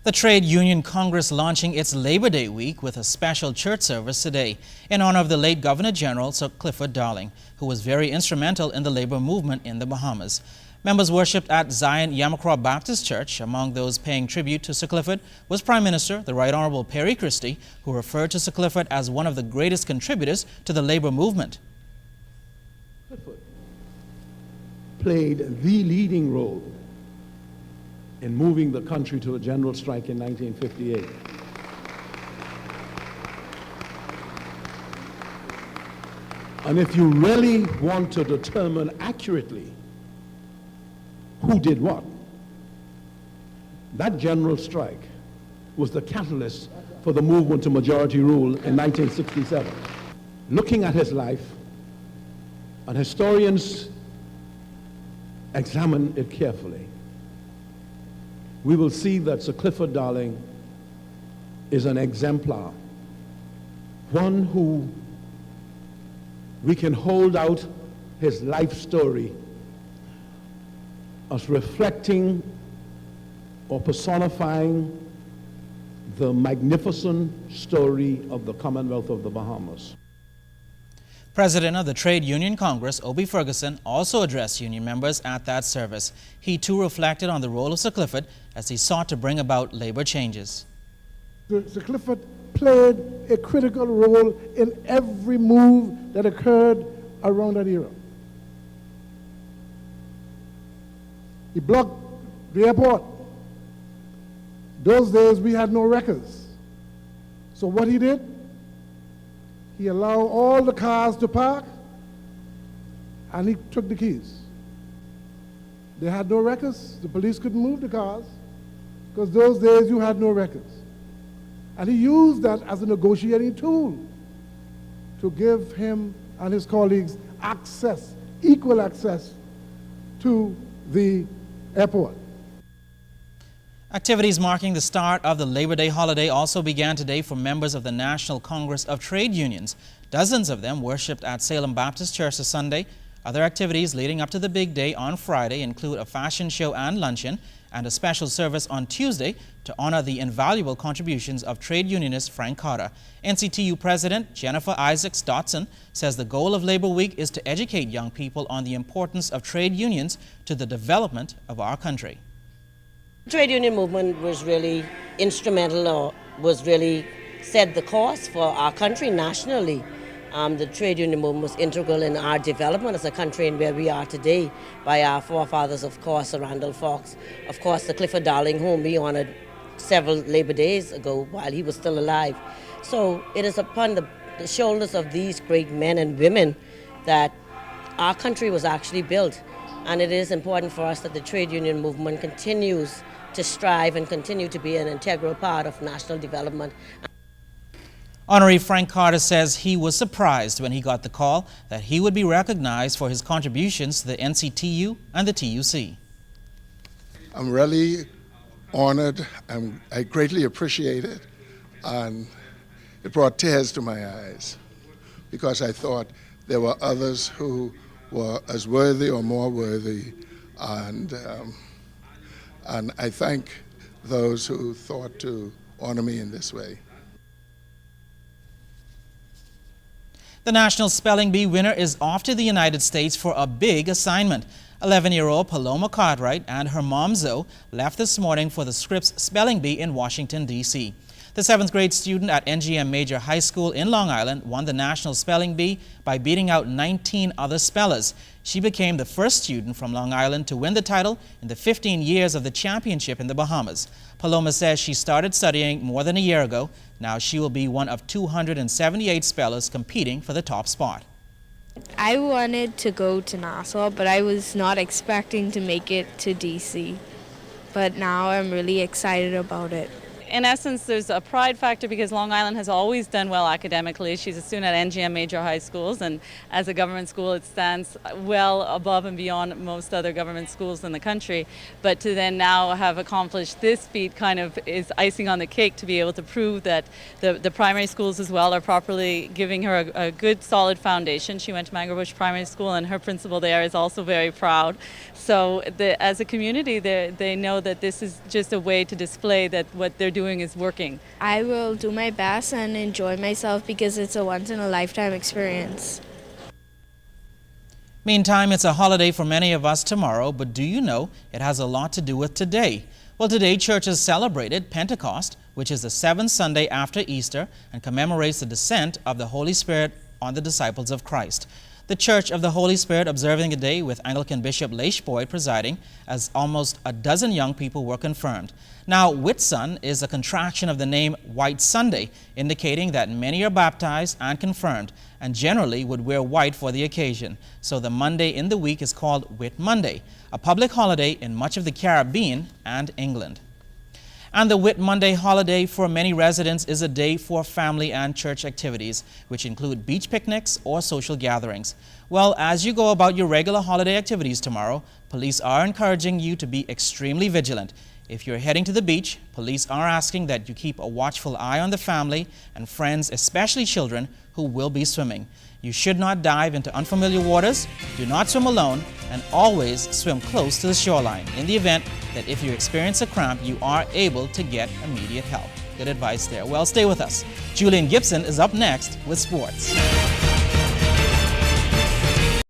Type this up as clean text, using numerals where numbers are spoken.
The Trade Union Congress launching its Labor Day week with a special church service today in honor of the late Governor General Sir Clifford Darling, who was very instrumental in the labor movement in the Bahamas. Members worshipped at Zion Yamacraw Baptist Church. Among those paying tribute to Sir Clifford was Prime Minister, the Right Honorable Perry Christie, who referred to Sir Clifford as one of the greatest contributors to the labor movement. Clifford played the leading role in moving the country to a general strike in 1958. And if you really want to determine accurately who did what, that general strike was the catalyst for the movement to majority rule in 1967. Looking at his life, and historians examine it carefully, we will see that Sir Clifford Darling is an exemplar, one who we can hold out his life story as reflecting or personifying the magnificent story of the Commonwealth of the Bahamas. President of the Trade Union Congress, Obie Ferguson, also addressed union members at that service. He too reflected on the role of Sir Clifford as he sought to bring about labor changes. Sir Clifford played a critical role in every move that occurred around that era. He blocked the airport. Those days we had no records. So what he did, he allowed all the cars to park and he took the keys. They had no records. The police couldn't move the cars because those days you had no records. And he used that as a negotiating tool to give him and his colleagues access, equal access to the airport. Activities marking the start of the Labor Day holiday also began today for members of the National Congress of Trade Unions. Dozens of them worshipped at Salem Baptist Church this Sunday. Other activities leading up to the big day on Friday include a fashion show and luncheon, and a special service on Tuesday to honor the invaluable contributions of trade unionist Frank Carter. NCTU President Jennifer Isaacs Dotson says the goal of Labor Week is to educate young people on the importance of trade unions to the development of our country. The trade union movement was really instrumental, or was really set the course for our country nationally. The trade union movement was integral in our development as a country and where we are today by our forefathers, of course, Sir Randall Fox, of course, the Clifford Darling, whom we honored several Labor Days ago while he was still alive. So it is upon the shoulders of these great men and women that our country was actually built. And it is important for us that the trade union movement continues to strive and continue to be an integral part of national development. Honoree Frank Carter says he was surprised when he got the call that he would be recognized for his contributions to the NCTU and the TUC. I'm really honored, and I greatly appreciate it, and it brought tears to my eyes because I thought there were others who were as worthy or more worthy, and I thank those who thought to honor me in this way. The National Spelling Bee winner is off to the United States for a big assignment. 11-year-old Paloma Cartwright and her mom Zoe left this morning for the Scripps Spelling Bee in Washington, D.C. The 7th grade student at NGM Major High School in Long Island won the National Spelling Bee by beating out 19 other spellers. She became the first student from Long Island to win the title in the 15 years of the championship in the Bahamas. Paloma says she started studying more than a year ago. Now she will be one of 278 spellers competing for the top spot. I wanted to go to Nassau, but I was not expecting to make it to DC. But now I'm really excited about it. in essence, there's a pride factor because Long Island has always done well academically. She's a student at NGM major high schools, and as a government school, it stands well above and beyond most other government schools in the country. But to then now have accomplished this feat kind of is icing on the cake to be able to prove that the primary schools as well are properly giving her a good solid foundation. She went to Mangrove Bush Primary School, and her principal there is also very proud. So as a community, they know that this is just a way to display that what they're doing is working. I will do my best and enjoy myself because it's a once-in-a-lifetime experience. Meantime, it's a holiday for many of us tomorrow, but do you know it has a lot to do with today? Well, today churches celebrated Pentecost, which is the seventh Sunday after Easter and commemorates the descent of the Holy Spirit on the disciples of Christ. The Church of the Holy Spirit observing the day with Anglican Bishop Leish Boyd presiding, as almost a dozen young people were confirmed. Now, Whitsun is a contraction of the name White Sunday, indicating that many are baptized and confirmed, and generally would wear white for the occasion. So the Monday in the week is called Whit Monday, a public holiday in much of the Caribbean and England. And the Whit Monday holiday for many residents is a day for family and church activities, which include beach picnics or social gatherings. Well, as you go about your regular holiday activities tomorrow, police are encouraging you to be extremely vigilant. If you're heading to the beach, police are asking that you keep a watchful eye on the family and friends, especially children, who will be swimming. You should not dive into unfamiliar waters, do not swim alone, and always swim close to the shoreline in the event that if you experience a cramp, you are able to get immediate help. Good advice there. Well, stay with us. Julian Gibson is up next with sports.